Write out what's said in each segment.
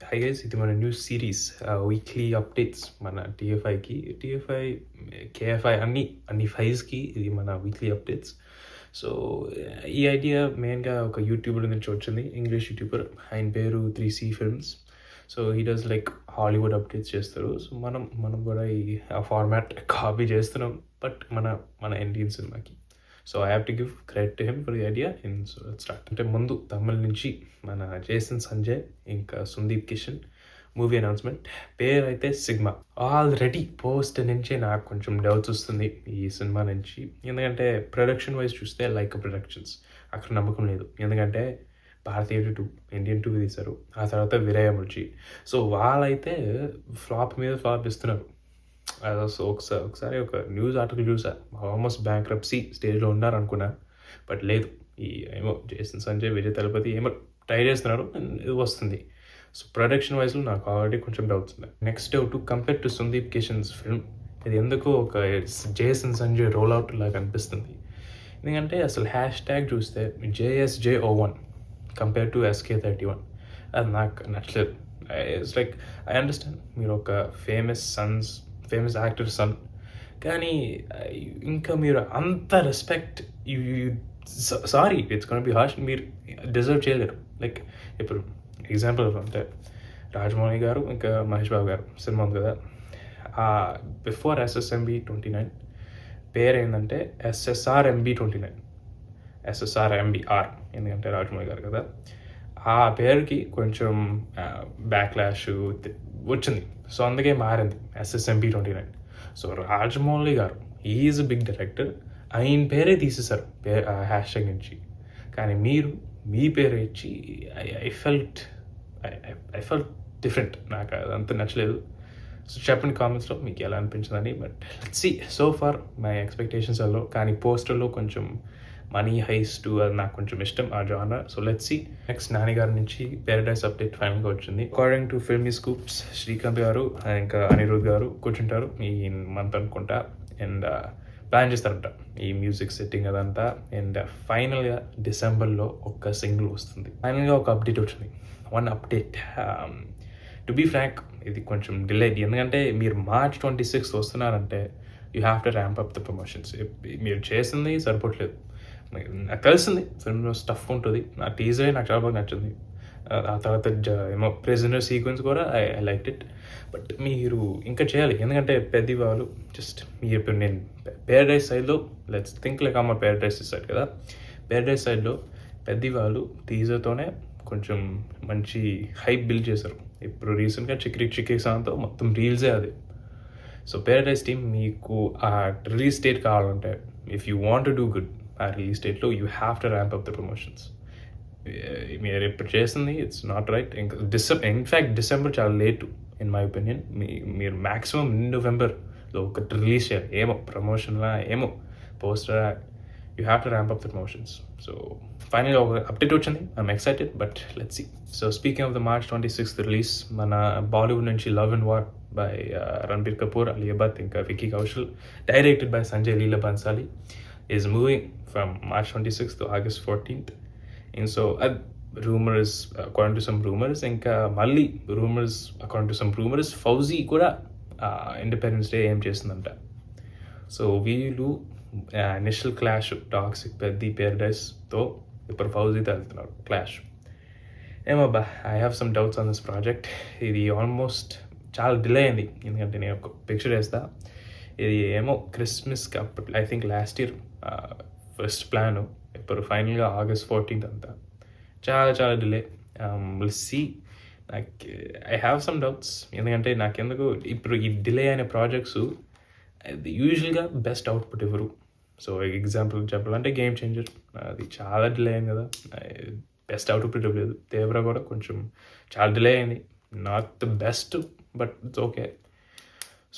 Hi guys, ఇది మన news series weekly updates మన టీఎఫ్ఐ కేఎఫ్ఐ అన్ని ఫైల్స్కి ఇది మన వీక్లీ అప్డేట్స్. సో ఈ ఐడియా మెయిన్గా ఒక యూట్యూబర్ నుంచి వచ్చింది, ఇంగ్లీష్ యూట్యూబర్. ఆయన పేరు 3C Films. So he does like Hollywood updates చేస్తారు. సో మనం కూడా ఈ ఫార్మాట్ కాపీ చేస్తున్నాం, బట్ మన ఇండియన్ సినిమాకి. So I have to give credit to him for the idea. So start అంటే ముందు తమిళ్ నుంచి మన జేసన్ సంజయ్ ఇంకా సందీప్ కిషన్ మూవీ అనౌన్స్మెంట్. పేరు అయితే సిగ్మా. ఆల్రెడీ పోస్ట్ నుంచి నాకు కొంచెం డౌట్స్ వస్తుంది ఈ సినిమా నుంచి, ఎందుకంటే ప్రొడక్షన్ వైజ్ చూస్తే లైక్ ప్రొడక్షన్స్ అక్కడ నమ్మకం లేదు. ఎందుకంటే భారతీయ 2, ఇండియన్ 2 తీశారు, ఆ తర్వాత విరయముచి. సో వాళ్ళైతే ఫ్లాప్ మీద ఫ్లాప్ ఇస్తున్నారు. సో ఒకసారి ఒక న్యూస్ ఆర్టికల్ చూసా, ఆల్మోస్ట్ బ్యాంక్రప్సీ స్టేజ్లో ఉన్నారు అనుకున్నా, బట్ లేదు. ఈ ఏమో జేసన్ సంజయ్, విజయ్ తలపతి ఏమో ట్రై చేస్తున్నారు, ఇది వస్తుంది. సో ప్రొడక్షన్ వైజ్లో నాకు ఆల్రెడీ కొంచెం డౌట్స్ ఉన్నాయి. Next doubt, compare to Sandeep Kishan's film, ఇది ఎందుకో ఒక జేసన్ సంజయ్ రోల్ అవుట్ లాగా అనిపిస్తుంది. ఎందుకంటే అసలు హ్యాష్ ట్యాగ్ చూస్తే JSJ01 కంపేర్ టు SK31, అది నాకు నచ్చలేదు. ఇట్స్ లైక్ ఐ అండర్స్టాండ్ మీరు ఒక ఫేమస్ యాక్టర్ సన్, కానీ ఇంకా మీరు అంత respect, sorry it's gonna B harsh, మీరు డిజర్వ్ చేయలేరు. లైక్ ఇప్పుడు ఎగ్జాంపుల్ అంటే రాజమౌళి గారు ఇంకా మహేష్ బాబు గారు సినిమా ఉంది కదా, బిఫోర్ SSMB29 పేరు ఏంటంటే SSRMB29, SSRMBR, ఎందుకంటే రాజమౌళి గారు కదా. ఆ పేరుకి కొంచెం బ్యాక్లాష్ వచ్చింది, సో అందుకే మారింది SSMB29. సో రాజమౌళి గారు ఈజ్ బిగ్ డైరెక్టర్, ఆయన పేరే తీసేశారు హ్యాష్ ట్యాగ్ నుంచి. కానీ మీరు మీ పేరు ఇచ్చి ఐ ఫెల్ట్ డిఫరెంట్. నాకు అదంతా నచ్చలేదు. సో చెప్పండి కామెంట్స్లో మీకు ఎలా అనిపించిందని. But let's see. So far my ఎక్స్పెక్టేషన్స్లో, కానీ పోస్టర్లో కొంచెం మనీ హైస్ట్ అది నాకు కొంచెం ఇష్టం, ఆ genre. So let's see. Next Nani గారి నుంచి పారడైజ్ అప్డేట్ ఫైనల్గా వచ్చింది. According to Filmy Scoops, Srikanth గారు ఇంకా అనిరుద్ గారు కూర్చుంటారు ఈ మంత్ అనుకుంటా, అండ్ ప్లాన్ చేస్తారంట ఈ మ్యూజిక్ సెట్టింగ్ అదంతా. అండ్ ఫైనల్గా డిసెంబర్లో ఒక సింగిల్ వస్తుంది. ఫైనల్గా ఒక అప్డేట్ వచ్చింది, one update. To be frank, ఇది కొంచెం డిలేడ్, ఎందుకంటే మీరు March 26 వస్తున్నారంటే you have to ramp up the promotions. మీరు చేసింది సరిపోవట్లేదు. నాకు తెలిసింది ఫిల్మ్లో స్టఫ్ ఉంటుంది, నా టీజరే నాకు చాలా బాగా నచ్చింది. ఆ తర్వాత ఏమో ప్రిజనర్ సీక్వెన్స్ కూడా ఐ లైక్ ఇట్. బట్ మీరు ఇంకా చేయాలి, ఎందుకంటే పెద్దవాళ్ళు జస్ట్ మీరు ఇప్పుడు నేను పారడైజ్ సైడ్లో లెట్స్ థింక్ లైక్ అమ్మ పారడైజ్ సైడ్ కదా, పారడైజ్ సైడ్లో పెద్దవాళ్ళు టీజర్తోనే కొంచెం మంచి హైప్ బిల్డ్ చేశారు. ఇప్పుడు రీసెంట్గా చిక్రీ సాంగ్తో మొత్తం రీల్సే అది. సో పారడైజ్ టీమ్ మీకు ఆ రిలీజ్ డేట్ కావాలంటే, if you want to do good, ఆ రిలీజ్ డేట్లో you have to ramp up the promotions. మీరు ఇప్పుడు చేస్తుంది ఇట్స్ నాట్ రైట్. ఇంకా ఇన్ఫ్యాక్ట్ డిసెంబర్ చాలా లేటు ఇన్ మై ఒపీనియన్. మీరు మ్యాక్సిమం నవంబర్లో ఒకటి రిలీజ్ చేయాలి. ఏమో ప్రమోషన్లా, ఏమో పోస్టరా, you have to ramp up the promotions. So ఫైనల్గా ఒక అప్డేట్ వచ్చింది, I'm excited, but let's see. So speaking of the March 26 release, మన బాలీవుడ్ నుంచి Love and War by Ranbir Kapoor, Alia Bhatt ఇంకా Vicky Kaushal, directed by Sanjay Leela Bhansali, is moving from March 26th to August 14th. And so rumors, according to some rumors, ఇంకా మళ్ళీ rumours according to some rumours, fauji కూడా independence day ఏం చేస్తుందంట. So వీళ్ళు initial clash toxic పెద్ద పారడైజ్తో ఇప్పుడు ఫౌజీతో వెళ్తున్నారు క్లాష్. ఏమబ్బా, I have some doubts on this project. ఇది ఆల్మోస్ట్ చాలా డిలే అయింది, ఎందుకంటే నేను ఒక పిక్చర్ వేస్తా, ఇది ఏమో క్రిస్మస్కి అప్పట్లో I think last year first plan, ఇప్పుడు ఫైనల్గా August 14th అంతా. చాలా delay. Will see. I have some doubts, ఎందుకంటే నాకెందుకు ఇప్పుడు ఈ డిలే అయిన ప్రాజెక్ట్స్ యూజువల్గా బెస్ట్ అవుట్పుట్ ఇవ్వరు. సో ఎగ్జాంపుల్ చెప్పాలంటే గేమ్ చేంజర్, అది చాలా డిలే అయింది కదా, బెస్ట్ అవుట్పుట్ ఇవ్వలేదు. దేవరా కూడా కొంచెం చాలా డిలే అయింది, not the best, but it's okay.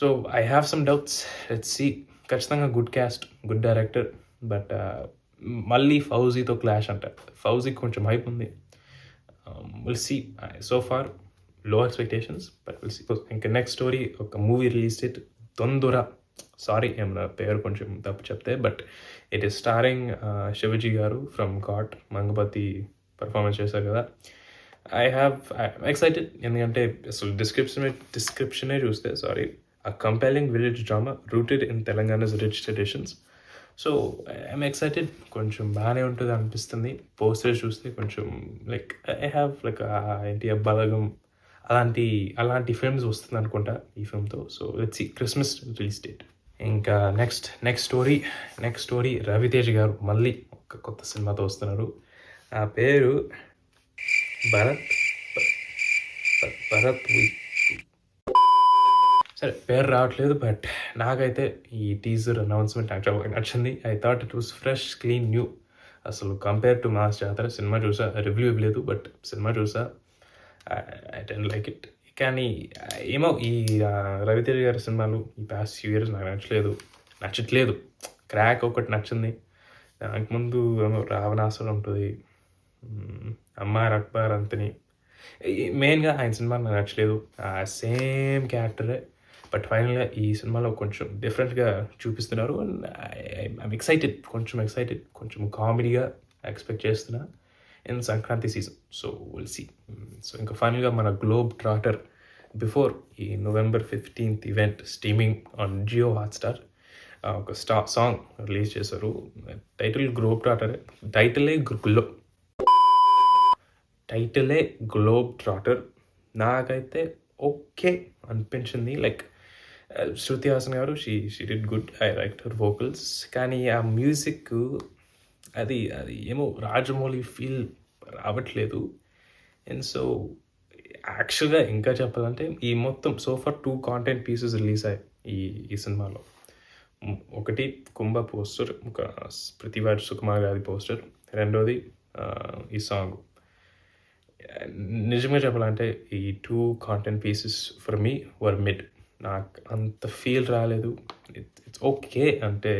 So I have some doubts, let's see. ఖచ్చితంగా good cast, good director, but మళ్ళీ ఫౌజీతో క్లాష్ అంట. ఫౌజీకి కొంచెం హైప్ ఉంది, will see. So far low expectations, but will see. ఇంకా నెక్స్ట్ స్టోరీ, ఒక movie release date తొందర, సారీ ఏమన్నా పేరు కొంచెం తప్పు చెప్తే, but it is starring Shivaji గారు ఫ్రమ్ ఘాట్, మంగపతి పర్ఫార్మెన్స్ చేశారు కదా. ఐఎమ్ ఎక్సైటెడ్ ఎందుకంటే అసలు డిస్క్రిప్షనే చూస్తే sorry a compelling village drama rooted in Telangana's rich traditions. So I'm excited కొంచెం బాగానే ఉంటుంది అనిపిస్తుంది. పోస్టర్స్ చూస్తే కొంచెం లైక్ ఐ హ్యావ్ లైక్ ఏంటి బలగం అలాంటి ఫిల్మ్స్ వస్తుంది అనుకుంటా ఈ ఫిల్మ్తో. So let's see Christmas release date. ఇంకా నెక్స్ట్ స్టోరీ రవితేజ్ గారు మళ్ళీ ఒక కొత్త సినిమాతో వస్తున్నారు. ఆ పేరు భరత్ సరే పేరు రావట్లేదు, బట్ నాకైతే ఈ టీజర్ అనౌన్స్మెంట్ యాక్చువల్గా నచ్చింది. I thought it was fresh clean new. అసలు కంపేర్ టు మాస్ జాతర సినిమా చూసా, రివ్యూ ఇవ్వలేదు బట్ సినిమా చూసా, ఐ డోంట్ లైక్ ఇట్. కానీ ఏమో ఈ రవితేజ గారి సినిమాలు ఈ పాస్ట్ ఫ్యూ ఇయర్స్ నాకు నచ్చట్లేదు. క్రాక్ ఒకటి నచ్చింది, దానికి ముందు ఏమో రావణాసుడు ఉంటుంది, అమ్మార్ అక్బర్ అంతని. మెయిన్గా ఆయన సినిమా నాకు నచ్చలేదు, సేమ్ క్యారెక్టరే. బట్ ఫైనల్గా ఈ సినిమాలో కొంచెం డిఫరెంట్గా చూపిస్తున్నారు. అండ్ ఐఎమ్ ఎక్సైటెడ్, కొంచెం కామెడీగా ఎక్స్పెక్ట్ చేస్తున్నా in Sankranti season. So will see. So ఇంకా ఫైనల్గా మన గ్లోబ్ ట్రాటర్ బిఫోర్ ఈ November 15th event streaming on Jio Hotstar ఒక సాంగ్ రిలీజ్ చేశారు. టైటిల్ గ్లోబ్ ట్రాటర్, టైటిలే గ్లోబ్ ట్రాటర్. నాకైతే ఓకే అనిపించింది. లైక్ శృతి హాసన్ గారు she did good, I like her vocals. కానీ ఆ మ్యూజిక్ అది ఏమో రాజమౌళి ఫీల్ రావట్లేదు. అండ్ సో యాక్చువల్గా ఇంకా చెప్పాలంటే ఈ మొత్తం సోఫా 2 కాంటెంట్ పీసెస్ రిలీజ్ అయ్యాయి ఈ సినిమాలో. ఒకటి కుంభ పోస్టర్, ఒక ప్రతివాడి సుకుమార్ గారి పోస్టర్, రెండోది ఈ సాంగ్. నిజంగా చెప్పాలంటే ఈ 2 content pieces for me were mid. నాకు అంత ఫీల్ రాలేదు. ఇట్స్ ఓకే అంటే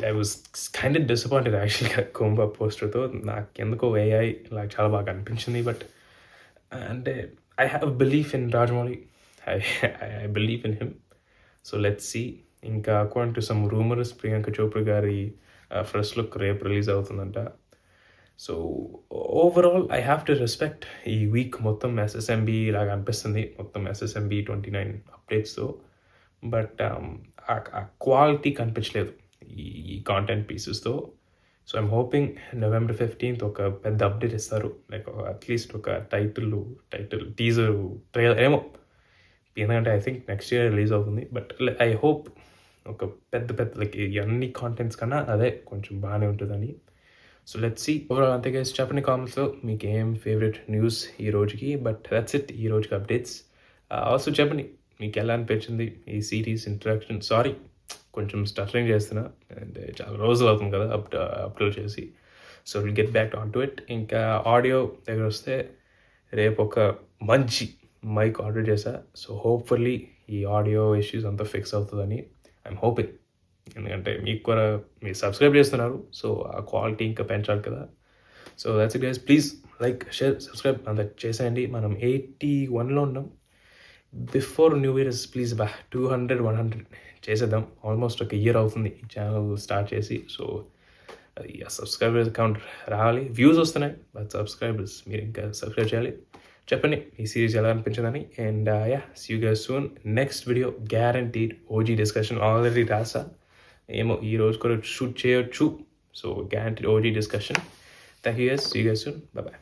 I was kind of disappointed యాక్చువల్గా కుంభ పోస్టర్తో. నాకు ఎందుకో ఏఐ నాకు చాలా బాగా అనిపించింది. బట్ అంటే I have belief in Rajamouli, I believe in him. So let's see. ఇంకా according to some rumours Priyanka Chopra గారి ఫస్ట్ లుక్ రేపు రిలీజ్ అవుతుందంట. So overall I have to respect ఈ వీక్ మొత్తం SSMB లాగా అనిపిస్తుంది, మొత్తం SSMB 29 అప్డేట్స్తో. బట్ ఆ క్వాలిటీ కనిపించలేదు ఈ కాంటెంట్ పీసెస్తో. So I'm hoping November 15th ఒక పెద్ద అప్డేట్ ఇస్తారు, లైక్ అట్లీస్ట్ ఒక టైటిల్ టీజర్ ట్రైలర్ ఏమో. ఎందుకంటే I think next year release అవుతుంది. బట్ ఐ హోప్ ఒక పెద్ద లైక్ అన్ని కాంటెంట్స్ కన్నా అదే కొంచెం బాగానే ఉంటుందని. So let's see. ఓవరాల్ అంతే గైస్, చెప్పండి కామెంట్స్లో మీకు ఏం ఫేవరెట్ న్యూస్ ఈ రోజుకి. బట్ దట్స్ ఇట్ ఈ రోజుకి అప్డేట్స్. ఆల్సో చెప్పండి మీకు ఎలా అనిపించింది ఈ సిరీస్ ఇంట్రడక్షన్. సారీ కొంచెం స్టటరింగ్ చేస్తున్నా, అంటే చాలా రోజులు అవుతుంది కదా అప్లోడ్ చేసి. So will get back on to it. ఇంకా ఆడియో దగ్గర వస్తే రేపు ఒక మంచి మైక్ ఆర్డర్ చేశా. సో హోప్ఫుల్లీ ఈ ఆడియో ఇష్యూస్ అంతా ఫిక్స్ అవుతుందని ఐఎమ్ హోపింగ్. ఎందుకంటే మీకు కూడా మీరు సబ్స్క్రైబ్ చేస్తున్నారు, సో ఆ క్వాలిటీ ఇంకా పెంచాలి కదా. So that's it guys, please like, share, subscribe అంతా చేసేయండి. మనం 81లో ఉన్నాం. బిఫోర్ న్యూ ఇయర్ ప్లీజ్ 200-100 చేసేద్దాం. ఆల్మోస్ట్ ఒక ఇయర్ అవుతుంది ఈ ఛానల్ స్టార్ట్ చేసి. సో సబ్స్క్రైబర్స్ అకౌంట్ రావాలి, వ్యూస్ వస్తున్నాయి, బట్ సబ్స్క్రైబర్స్ మీరు ఇంకా సబ్స్క్రైబ్ చేయాలి. చెప్పండి ఈ సిరీస్ ఎలా అనిపించిందని. And see you guys soon. Next video guaranteed OG discussion. Already రాసా, ఏమో ఈ రోజు కూడా షూట్ చేయొచ్చు. So guaranteed OG discussion. Thank you guys, see you guys soon, bye.